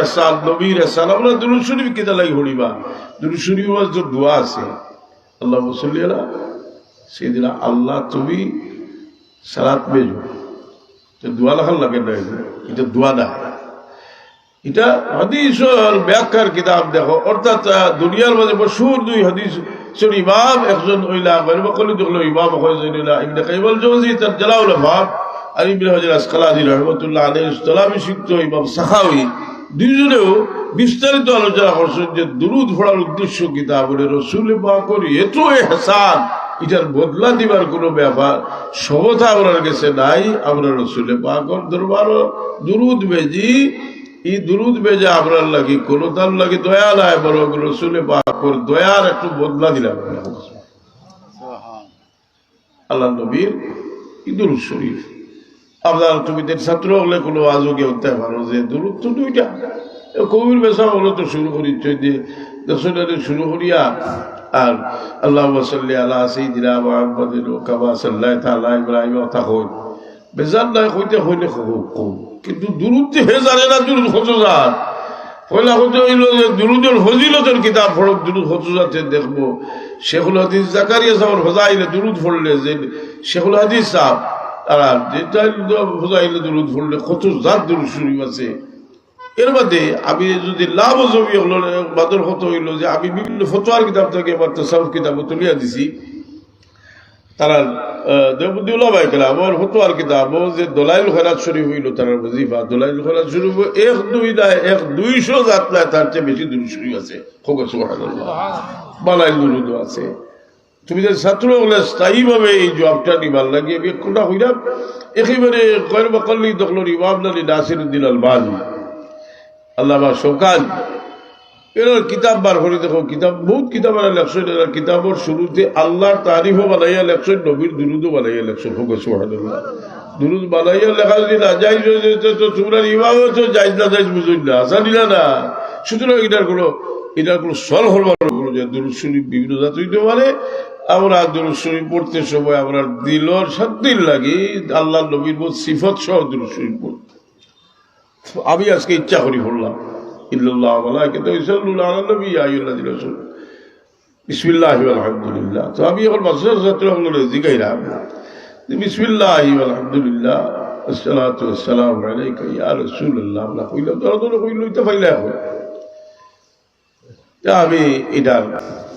এহসান নবীর এহসান আমরা দুরূদ শরীফ কিতা লাগি পড়িবা দুরূদ শরীফের যে দোয়া আছে আল্লাহুম্মা সাল্লি আলা সাইয়্যিদিনা আল্লাহ তুমি সালাত বেজো তো দোয়া লেখার লাগে না এটা দোয়া না এটা হাদিসের ব্যাখ্যার কিতাব দেখো অর্থাৎ দুনিয়ার মাঝে মশহুর দুই হাদিস ইমাম একজন হইলা বকলি দেখলো ইমাম হযরতুল্লাহ ইবনে কাইয়িম আল জাওজি তার জালাউল আফহাম আর ইবনে হাজার আসকালানী রাহমাতুল্লাহ আলাইহি ইসলামী শিক্ষিত ইমাম সাখাওয়ী দুইজনেও বিস্তারিত আলোচনা করছেন যে দুরূদ পড়ার উদ্দেশ্য কিতাব বলে রাসূল পাকের এত ইহসান এটার বদলা দিবার কোনো ব্যাপার সবথা আমার কাছে নাই আমরা রাসূল পাকের দরবারে দুরূদ বেজি এই দুরূদ বেজা আপনার লাগি কোনো তার লাগি দয়া নাই বড় রাসূল পাকের দয়ার একটু বদলা দিলাম আল্লাহ নবীর এই দুরূদ শরীফ আপনার তুমি ছাত্র হলে কোনো আজকে হতে পারো যে দুরূদ তো দুইটা কবির বেশা হলো তো শুরু করি যে দর্শনারে শুরু করিয়া আর আল্লাহুম্মা সাল্লি আলা সাইয়্যিদিনা মুহাম্মাদিন কামা সাল্লাইতা আলা ইব্রাহিম ওয়া কই বেজান নাই কইতে হইলে কম কিন্তু দুরূদ হে জানে না দুরূদ হজরত কইলা হতে হইল যে দুরূদের ফজিলতের কিতাব পড়ো দুরূদ হজরতে দেখবো শেখুল হাদিস জাকারিয়া সাহেবের ফজাইলে দুরূদ পড়লে যে শেখুল হাদিস সাহেব আর যেটা ফজাইলে দুরূদ পড়লে কত জাত দুরূদ শরীফ আছে এর মধ্যে আমি যদি লাভ জমি হলো বাদর হতো হইল যে আমি বিভিন্ন ফতোয়ার কিতাব থেকে এবার তাসাউফ কিতাব তুলিয়া দিছি তারা দেবুদ্দি উলামায়ে কেরাম আমার ফতোয়ার কিতাব যে দলাইল খৈরাত শরীফ হইল তার ওয়াজিফা দলাইল খৈরাত শরীফ 1-2 জাত না তার চেয়ে বেশি দুরূদ শরীফ আছে সুবহানাল্লাহ বানাইল দুরূদ আছে তুমি যে ছাত্র হলে স্থায়ীভাবে এই জবাবটা নিবার লাগে কোনটা হইলাম একেবারে গয়র বকলি দখলর ইমাম নাসিরউদ্দিন আলবানী আল্লামা শৌকান এর কিতাব বার করে দেখো কিতাব বহুত কিতাব লেখছেন এর কিতাবের শুরুতে আল্লাহর তারিফও বানাইয়া লেখছেন নবীর দুরূদও বানাইয়া লেখছেন সুবহানাল্লাহ দুরূদ বানাইয়া লেখা যদি না জায়েজ হয়ে যেত তো তোমরা ইমামও তো জায়েজ না জায়েজ বুঝুন না আসা দিলা না সুতরাং এটার কোনো সল হবার কোনো যে দুরূদ শরীফ বিভিন্ন জাত হইতে পারে আমরা দুরূদ শরীফ পড়তে সময় আমরা দিলর শান্তির লাগি আল্লাহ নবীর বহুত সিফত সহ দুরূদ শরীফ পড়তে আমি আজকে ইচ্ছা করি পড়লাম ইল্লাল্লাহ মালাইকাতুহু ইউসাল্লুনা আলান নবী ইয়া আইয়ুহাল্লাযীনা আমানু বিসমিল্লাহি ওয়াল হামদুলিল্লাহ তো আমি এখন মাসুদ ছাত্র হলো জিগাইরা বিসমিল্লাহি ওয়াল হামদুলিল্লাহ আসসালাতু ওয়াসসালামু আলাইকা ইয়া রাসূলুল্লাহ আমরা কইলাম দরদর কইলইতে পাইলা হয় তা আমি এটা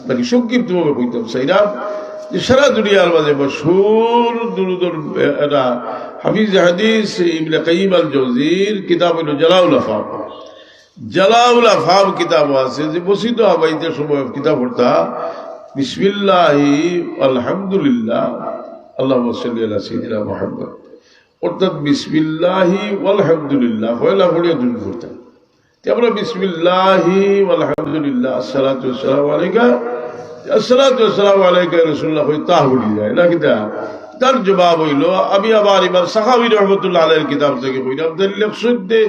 মানে সংক্ষিপ্তভাবে কইতাম চাইরা যে সারা দুনিয়ার মাঝে মশহুর দুরূদের এটা হাফিজ হাদিস ইবনে কাইয়িম আল জাওজির কিতাব হলো জালাউল আফহাম কিতাব আছে যে বসিত আবাইতে সময় কিতাব পড়তা বিসমিল্লাহি আলহামদুলিল্লাহ আল্লাহুম্মা সাল্লি আলা সাইয়্যিদিনা মুহাম্মদ অর্থাৎ বিসমিল্লাহি আলহামদুলিল্লাহ পয়লা পড়িয়া দুরূদ পড়তা আমরা বিসমিল্লাহি আলহামদুলিল্লাহ আসসালাতু ওয়াসসালামু আলাইকা আসসালাতু ওয়াসসালামু আলাইকা ইয়া রাসূলুল্লাহ তা বলি যায় না কিতা তার জবাব হইল আমি আবার ইমাম সাখাওয়ী রাহমাতুল্লাহ আলাইহির কিতাব থেকে কইলাম দলিল শুদ্ধে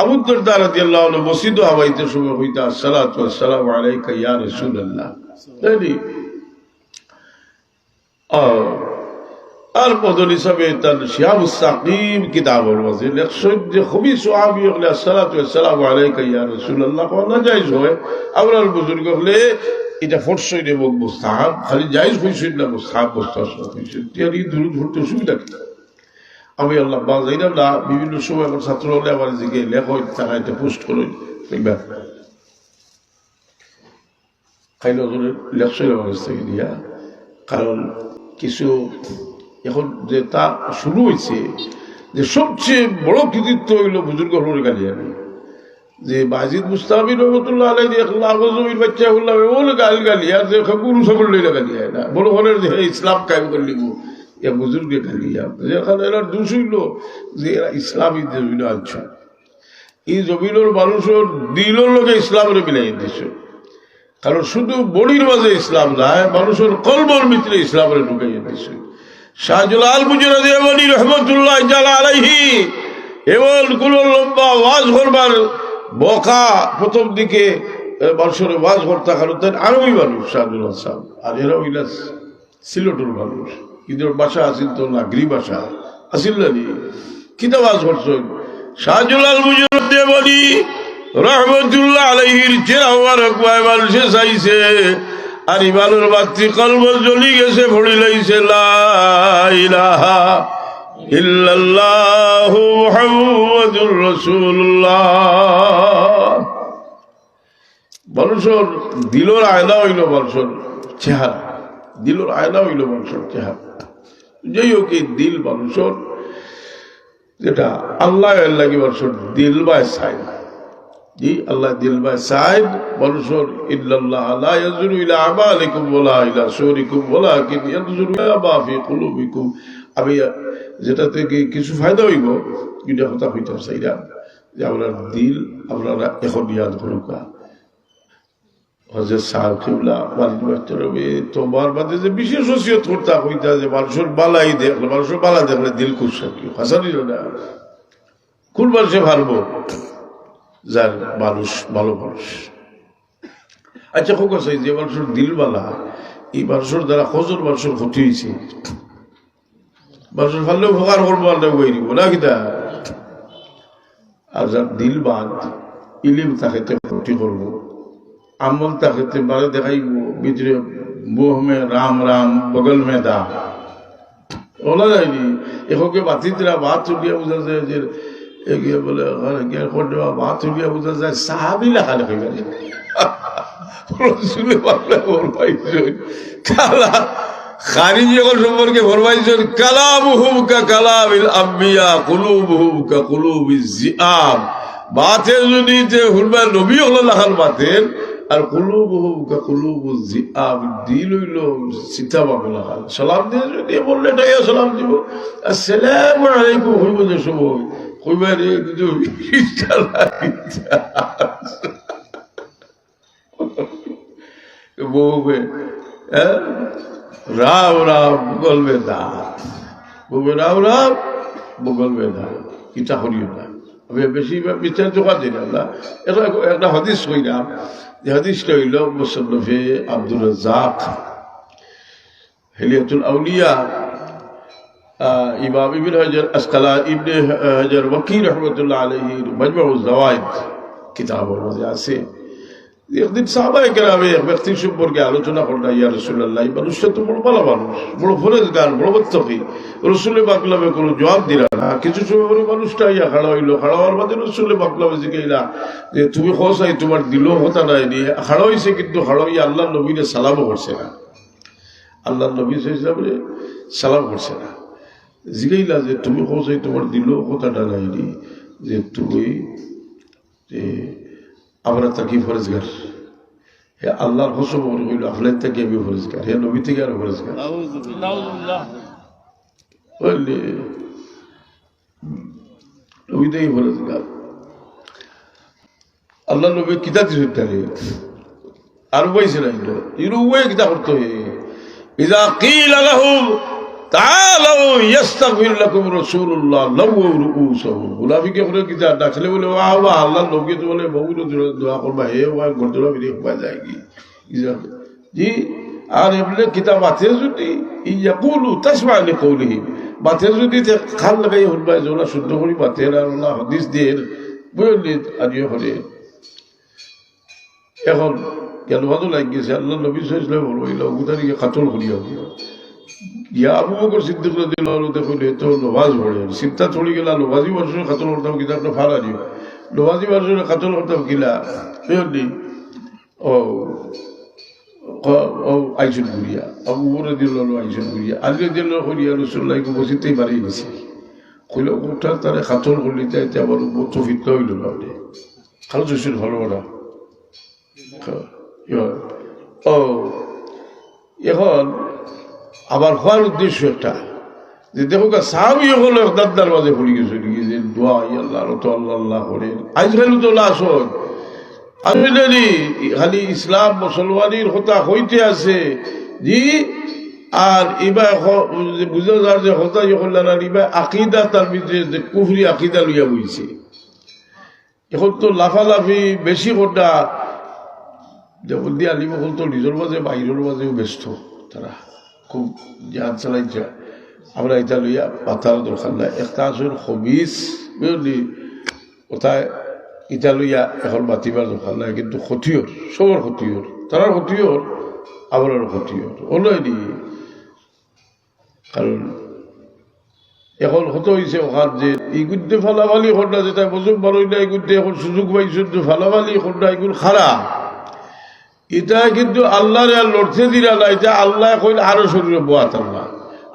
আবু দারদা রাদিয়াল্লাহু আনহু মসজিদ হওয়াইতে সময় হইতা আসসালাতু ওয়াসসালামু আলাইকা ইয়া রাসূলুল্লাহ তাই আর বদল হিসাবে তার শিহাবুস সাকিব কিতাবের মাঝে লেখছেন যে খুবই সাহাবী হলে আসসালাতু ওয়াসসালামু আলাইকা ইয়া রাসূলুল্লাহ কোনা জায়েজ হয় আমরার বুজুর্গ হলে এটা ফরসই দেব মুস্তাহাব খালি জায়েজ হইছে না মুস্তাহাব মুস্তাহাব হইছে তেরি দুরূদ পড়তে সুবিধা কি আমি আল্লাহ বাজাইলাম না বিভিন্ন সময় আমার ছাত্র হলে আমার দিকে লেখো তারাইতে পোস্ট করই দেখবা খাইলো লেখছই আমার কাছ থেকে দিয়া কারণ কিছু এখন যে তা শুরু হয়েছে যে সবচেয়ে বড় কৃতিত্ব হইল বুজুর্গ হলোর গালিয়ানি যে বাজিদ মুস্তাফি রহমতুল্লাহ আলাইহি জমির বাচ্চা বললাম এমন গাল গালিয়া যে গুরু সকল লইলে গালিয়া না বড় হলের যে ইসলাম কায়েম করে নিব এ বুজুর্গে গালিয়া যেখানে এরা দোষ হইল যে এরা ইসলামী জমিন আনছে এই জমিনের মানুষের দিলের লোকে ইসলামের মিলাই দিচ্ছে কারণ শুধু বড়ির মাঝে ইসলাম নাই মানুষের কলবর মিত্রে ইসলামের ঢুকাইয়া দিচ্ছে শাহজালাল মুজাহিদ ইয়ামানি রাহমাতুল্লাহ আলাইহি এমন কোন লম্বা ওয়াজ করবার বকা প্রথম দিকে মানুষের ওয়াজ করতে কারণ তাই আরবি মানুষ শাহজালাল সাহেব আর এরা হইলা সিলেটের মানুষ কিন্তু ভাষা আসিল তো নাগরি ভাষা আসিল না কিতা ওয়াজ করছেন শাহজালাল মুজাহিদ ইয়ামানি রহমতুল্লাহ আলাইহির চেহারা মুবারক মানুষে চাইছে আর ইমানের বাতি কলব জ্বলি গেছে ভরি লাইছে লা ইলাহা ইল্লাল্লাহু মুহাম্মাদুর রাসূলুল্লাহ। মানুষের দিলের আয়না হইল মানুষের চেহারা, দিলের আয়না হইল মানুষের চেহারা। যাই হোক এই দিল মানুষের যেটা আল্লাহ লাগে মানুষের দিল বাই সাইড, জি আল্লাহ দিল বাই সাইড মানুষের ইল্লাল্লাহ লা ইয়াজুরু ইলা আমালিকুম ওয়ালা ইলা সুরিকুম ওয়ালাকিন ইয়াজুরু ইলা মা ফি কুলুবিকুম। আমি যেটা থেকে কিছু ফায়দা হইব এটা কথা হইতাম চাইরা যে আপনার দিল আপনারা এখন ইয়াদ করুকা। হযরত সাহেব কিবলা তোমার বাদে যে বিশেষ ওসিয়ত করতে হইতা যে মানুষের বালাই দেখলে, মানুষের বালা দেখলে দিল খুশ কি হাসানি না কোন মানুষে ভালবো যার মানুষ ভালো মানুষ। আচ্ছা খুব আছে যে মানুষের দিল বালা এই মানুষের দ্বারা হজর মানুষের ক্ষতি হয়েছে, মানুষের ভালো উপকার করবো আল্লাহ বই দিব না কিতা। আর যার দিল বাদ ইলিম তাকে ক্ষতি করবো, আমল তাকে বারে দেখাইব ভিতরে মোহ মে রাম রাম বগল মে দা বলা যায়নি। এখনকে বাতিতরা বাত চুলিয়া বোঝা যায় যে এগিয়ে বলে বাত চুলিয়া বোঝা যায় সাহাবি লেখা লেখি পারে রসুলে বাংলা ফরমাইছেন কালা খারিজি সম্পর্কে ফরমাইছেন কালামুহুম কা কালামিল আম্বিয়া কুলুবুহুম কা কুলুবিজ জিআব। বাতে যদি যে হুরমার নবী হলো লাখাল বাতের আর কুলুবুহুম কা কুলুবুজ জিআব, দিল হইল সীতা বাবু লাখাল। সালাম দিয়ে যদি বললে এটাই সালাম দিব, আসসালামু আলাইকুম হইব যে সময় কইবারে কিন্তু বউবে রাম রাম বগল মে দাঁত, বউবে রাম রাম বগল মে দাঁত কিতা করিও না। আমি বেশি বিচার জোগাড় দিই না। এটা একটা হাদিস কইলাম, যে হাদিসটা হইল মুসন্নফে আব্দুর রাজ্জাক হিলিয়াতুল আউলিয়া ইমাম ইবনে হাজার আসকালানি ইবনে হাজার ওয়াকি রাহমাতুল্লাহ আলাইহির মাজমাউজ যাওয়াইদ কিতাবের মধ্যে আছে। একদিন সাহাবায়ে কেরামে এক ব্যক্তি সম্পর্কে আলোচনা করলেন, ইয়া রাসূলুল্লাহ এই মানুষটা তো বড় ভালো মানুষ, বড় ফরেজগার, বড় মুত্তাকি। রাসূল পাকলামে কোনো জবাব দিলা না। কিছু সময় পরে মানুষটা ইয়া খাড়া হইল, খাড়া হওয়ার বাদে রাসূল পাকলামে জিজ্ঞাসা যে তুমি খোঁজাই তোমার দিল হতা নাই নি। খাড়া হয়েছে কিন্তু খাড়া হইয়া আল্লাহর নবীরে সালামও করছে না, আল্লাহর নবী হিসাবে সালাম করছে না। জিজ্ঞাসা যে তুমি খোঁজাই তোমার দিল হতাটা নাই নি, যে তুমি যে আমরা তাকে ফরেজগার, হে আল্লাহর কসম হইল আপনার থেকে আমি ফরেজগার, হে নবী থেকে আরো ফরেজগার। বুঝলি নবী থেকে ফরেজগার। আল্লাহ নবী কিতা দিতে আর বইছে না ইরুয়ে কিতা করতে ইযা কিলা লাহুম তাআলাউ ইস্তাগফির লাকুম রাসূলুল্লাহ লাউ রুউসুহুম। মুনাফিকে করে কিতা ডাকলে বলে ওয়া আল্লাহর নবী তো বলে বহু দোয়া করবা, হে ওয়া গর্দলা বিরে হয়ে যায়গি জি। আর এমনি কিতাব আছে যদি ইয়াকুলু তাসমা লিকাউলিহি, বাতে যদি খাল লাগাই হলবা জোলা শুদ্ধ করি বাতে আল্লাহ হাদিস দিয়ে বুঝলি আদিও করে। এখন কেন ভালো লাগিয়েছে আল্লাহ নবী সাল্লাল্লাহু আলাইহি ওয়াসাল্লাম বলল উদারিকে কাতল করিয়া ইয়া আবু বকর সিদ্দিক রাদিয়াল্লাহু আনহু দেখলে তো নমাজ পড়ে চিন্তা চলে গেল নমাজি বর্ষের কাতল করতাম কিনা একটা ফাড়া দিও নমাজি বর্ষের কাতল করতাম কিলা বুঝলি ও আইসুল ঘুরিয়া আবু বকর রাদিয়াল্লাহু আনহু আইসুল ঘুরিয়া আলী রাদিয়াল্লাহু করিয়া রাসূলুল্লাহকে বসিতেই বাড়ি গেছে কইল ওটা তারে কাতল করলি তাইতে আবার তো ফিতনা হইল না খালো জসির ভালো ওরা ও এখন আবার হওয়ার উদ্দেশ্য একটা যে দেখো সাহাবি হলো দাদার মাঝে পড়ে গেছে যে দোয়া আল্লাহ তো আল্লাহ আল্লাহ করে আজ খালি তো লাশ হয় আমি খালি ইসলাম মুসলমানের হতা হইতে আছে জি। আর এবার বুঝা যার যে হতা যখন এবার আকিদা তার ভিতরে যে কুফরি আকিদা লইয়া বইছে। এখন তো লাফালাফি বেশি কোনটা যেমন দিয়ে আলিমহল তো নিজের মাঝে বাইরের মাঝেও ব্যস্ত, তারা খুব জান চালাইছে। আমরা এটা লইয়া পাতার দরকার নাই। একটা আসল হবিস বুঝলি কোথায় ইটা লইয়া এখন বাতিবার দরকার নাই, কিন্তু ক্ষতিওর, সবর ক্ষতিওর, তারার ক্ষতিওর, আমারও ক্ষতিওর ওলাই নি। কারণ এখন হতো হয়েছে ওখান যে এই গুদ্ধে ফালাফালি খন্ডা যেটা বসুক বারোই না, এই গুদ্ধে এখন সুযোগ পাইছে ফালাফালি খন্ডা এগুলো খারাপ। এটা কিন্তু আল্লাহর আর লড়তে দিলা না, এটা আল্লাহ কইলে আরো শরীরে বোয়াত আল্লাহ।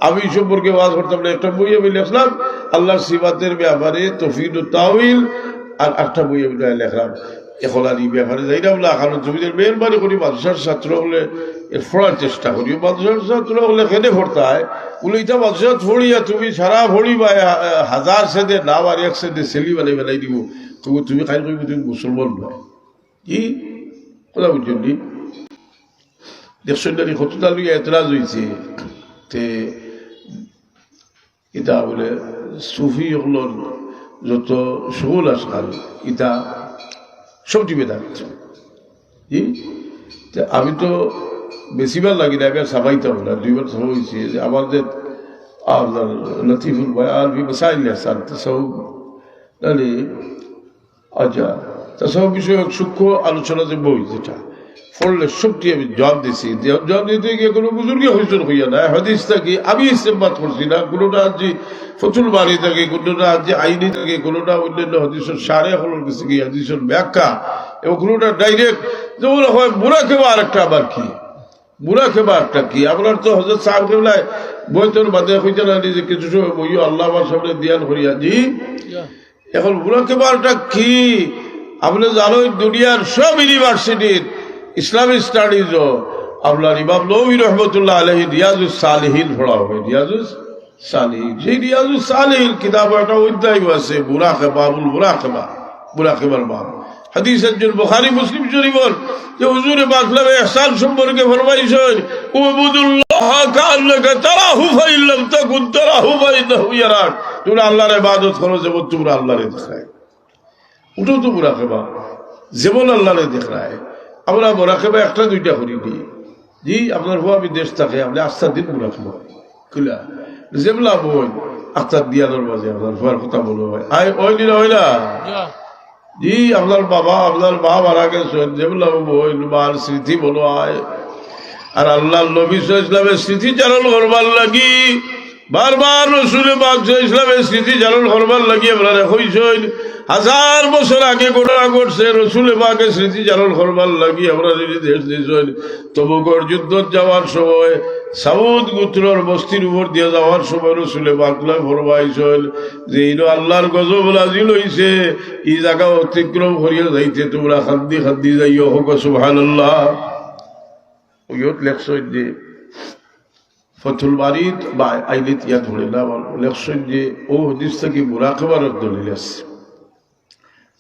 আমি এই সম্পর্কে ওয়াজ করতাম না, একটা বইয়ে বলে লিখলাম আল্লাহর সিফাতের ব্যাপারে তৌফিকুত তাউইল, আর একটা বইয়ে বলে লেখলাম এখন আর এই ব্যাপারে যাই না বলে। কারণ জমিদের মেহরবানি করি মাদ্রাসার ছাত্র হলে এর পড়ার চেষ্টা করি, মাদ্রাসার ছাত্র হলে খেলে পড়তে হয় বলে এটা মাদ্রাসা ফড়িয়া তুমি সারা ফড়ি বা 1000 সেদে নাম আর 1 সেদে সেলি বানাই বেলাই দিব, তুমি খাই করবি তুমি মুসলমান নয়। কি কথা বুঝছেন নি? দেখছেন না কতটা লইয়া এতরাজ হয়েছে। তে এটা বলে সুফি হলোর যত সুগুল আসকাল এটা সব টিপে থাকছে। জি আমি তো বেশিবার লাগি না, এবার সাফাইতাম না, 2 বার সাফা হয়েছে যে আমাদের আপনার লতিফুল ভাই আর বি মাসাইল আসান তাসাউফ নালে আচ্ছা তাসাউফ বিষয়ক সূক্ষ্ম আলোচনা যে বই যেটা পড়লে সবটি আমি জবাব দিছি। জবাব দিতে গিয়ে কোনো বুজুর্গে হইসন হইয়া না, হাদিস থাকি আমি ইস্তেমবাদ করছি না, কোনোটা আজ ফতুল বাড়ি থাকে, কোনোটা আজ আইনি থাকে, কোনোটা অন্যান্য হাদিসের সারে হলোর কিছু কি হাদিসের ব্যাখ্যা, এবং কোনোটা ডাইরেক্ট যেমন হয় বুড়া খেবা আর একটা আবার কি বুড়া খেবা একটা কি। আপনার তো হজরত সাহেব কেবলায় বই তোর বাদে হইতে না যে কিছু সময় বইও আল্লাহ আমার সামনে দিয়ান করিয়া জি। এখন বুড়া খেবারটা কি আপনি জানো? দুনিয়ার সব ইউনিভার্সিটির ইসলামিক স্টাডিজও আপনার ইমাম নবী রহমতুল্লাহ আলাইহি রিয়াজুস সালিহিন পড়া হবে। রিয়াজুস সালিহিন, সেই রিয়াজুস সালিহিন কিতাব একটা অধ্যায় আছে মুরাকাবা, মুরাকাবার বাব। হাদিস একজন বুখারী মুসলিম শরীফের যে হুজুরে পাক ইহসান সম্পর্কে ফরমাইছেন উবুদুল্লাহ কাআন্নাকা তারাহু ফাইন লাম তাকুন তারাহু ফাইন্নাহু ইয়ারাক। তোমরা আল্লাহর ইবাদত করো যেমন তোমরা আল্লাহরে দেখায়। ওটাও তো মুরাকাবা, যেমন আল্লাহরে দেখায়। আমরা মোরাকেবা 1-2টা করি নি জি। আপনার হওয়া বিদেশ থাকে আপনি আস্থার দিন মোরাকেবা খুলা যেমলা বই আস্থার দিয়ানোর মাঝে আপনার হওয়ার কথা বলো হয় ওই দিন হয় না জি। আপনার বাবা আপনার মা মারা গেছেন, যেমলা বই মার স্মৃতি বলো হয়। আর আল্লাহ নবী ইসলামের স্মৃতি চারণ করবার লাগি বারবার রসুল পাক ইসলামের স্মৃতি চারণ করবার লাগি আপনারা হইছেন। 1000 বছর আগে ঘটনা ঘটছে, রসুল পাকে স্মৃতি চারণ করবার লাগি আমরা যদি দেশ দিয়েছেন। তবুকর যুদ্ধ যাওয়ার সময় সাউদ গোত্রর বস্তির উপর দিয়ে যাওয়ার সময় রসুল পাকলাই ফরমাইছেন যে ইনো আল্লাহর গজব নাজিল হইছে, এই জায়গা অতিক্রম করিয়া যাইতে তোমরা খাদ্দি খাদ্দি যাইও হোক সুবহানাল্লাহ। ওইত লেখছেন যে ফতুল বাড়িত বা আইলিত ইয়া ধরে না লেখছেন যে ও হাদিস থেকে মুরাকাবার দলিল আছে।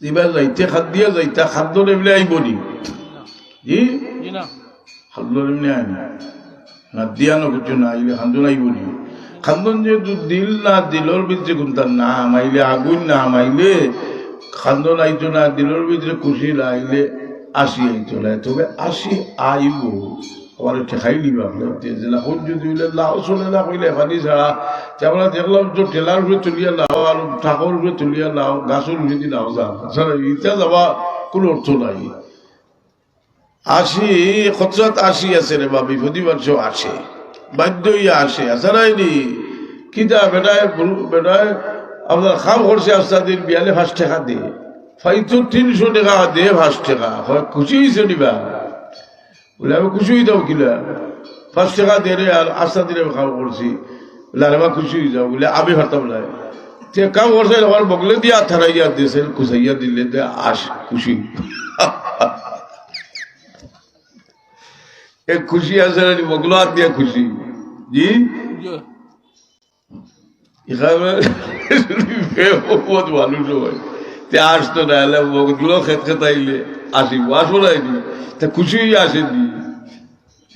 এবার যাইতে খাদ্দিয়া যাইতা খাদ্য নেমলে আইবনি জি খাদ্য নেমলে আইনি না দিয়া নকুচু না আইলে খান্দন আইবনি। খান্দন যেহেতু দিল না দিলর ভিতরে কোনটা না মাইলে আগুন না মাইলে খান্দন আইতো না, দিলর ভিতরে খুশি না আইলে আসি আইতো না। তবে আসি আইব আমার ঠেকাই দিবা যদি হইলে লাও চলে না কইলে এখানি ছাড়া আমরা দেখলাম তো ঠেলার উপরে তুলিয়া লাও আর ঠাকুর উপরে তুলিয়া লাও গাছের উপরে লাও যাও ইটা যাওয়া কোনো অর্থ নাই। আসি খতরাত আসি আছে রে বা বিপদী মানুষও আসে, বাধ্য হইয়া আসে আসারাইনি কিতা বেটায় আপনার খাম করছে আস্তা দিন বিয়ালে 5 টাকা দিয়ে ফাইতো 300 টাকা দিয়ে 5 টাকা খুশি হয়েছে নিবা বলে আমি খুশি হয়ে যাও কিলা 5 টাকা দিয়ে রে আর আস্তা দিনে খাম করছি বলে আর আমার খুশি হয়ে যাও বলে আমি ভাবতাম না তে কাম করছে আমার বগলে দিয়ে থারাইয়া দিয়েছেন খুশাইয়া দিলে আস খুশি এক খুশি আছে বগলো হাত দিয়ে খুশি জি বহুত মানুষ হয় আসতো না এলে বগলো খেত খেতাইলে আসিব আসবো নাইনি তা খুশি হয়ে আসেনি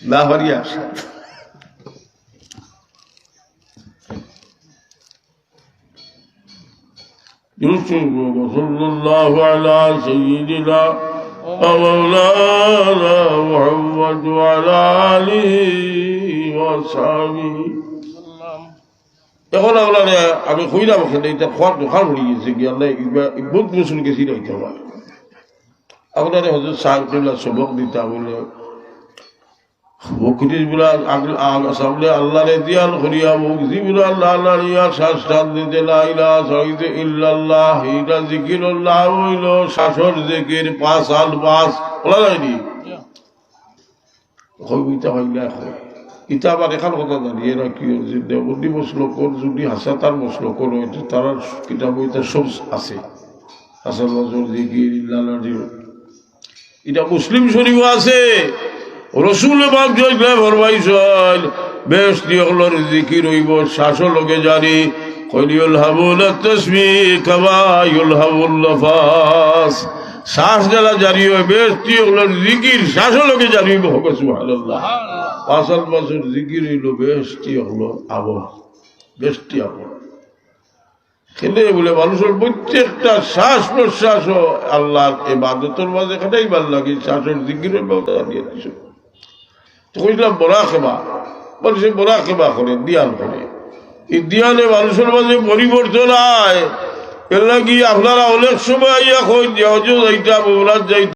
না হারিয়ে আসে। সাল্লাল্লাহু আলা সাইয়্যিদিনা مولانا محمد وعلى آله وصحبه এখন আপনার আমি কইলাম এটা খোয়ার দোকান হয়ে গেছে কি আল্লাহ বহুত মুসলিম গেছি না আপনার হজরত সাহেব সবক দিতা বলে বকরির বলা সামনে আল্লাহ রে দিয়াল করিয়া বকরি বলা আল্লাহ আল্লাহ রিয়া শ্বাস টান দিতে লাইলা সহিতে ইল্লাল্লাহ এটা জিকিরুল্লাহ হইল শাসর জিকির 5 আল 5 বলা যায়নি হইতা হইলা হয় ইটা আবার এখান কথা জানি এরা কি যে দেবদি মশলকর যদি হাসাতার মশলকর হইতে তারা কিতাব হইতে সব আছে হাসান নজর জিকির ইল্লাল্লাহ এটা মুসলিম শরীফ আছে রসুল বাপ জয়লে ফরমাইছেন বেহেশতি হলোর জিকির হইব শ্বাসও লোকে জানি কইলিউল হাবুল তাসবিহ কামা ইউলহাবুল নাফাস শ্বাস যারা জারি হয় বেহেশতি হলোর জিকির শ্বাসও লোকে জানিব হবে সুবহানাল্লাহ 5 বছর জিকির হইল বেহেশতি হলো আবর বেহেশতি আবর খেলে বলে মানুষের প্রত্যেকটা শ্বাস প্রশ্বাস আল্লাহর ইবাদতের মাঝে খাটাই ভাল লাগে শ্বাসের জিকিরের ব্যবস্থা জানিয়ে দিছো তো কইলাম মোরাকাবা মানুষের মোরাকাবা করে দিয়াল করে এই দিয়ালে মানুষের মাঝে পরিবর্তন হয় এর লাগি আপনারা অনেক সময় ইয়া কই যে হজরত যাইতাম ওমরাত যাইতাম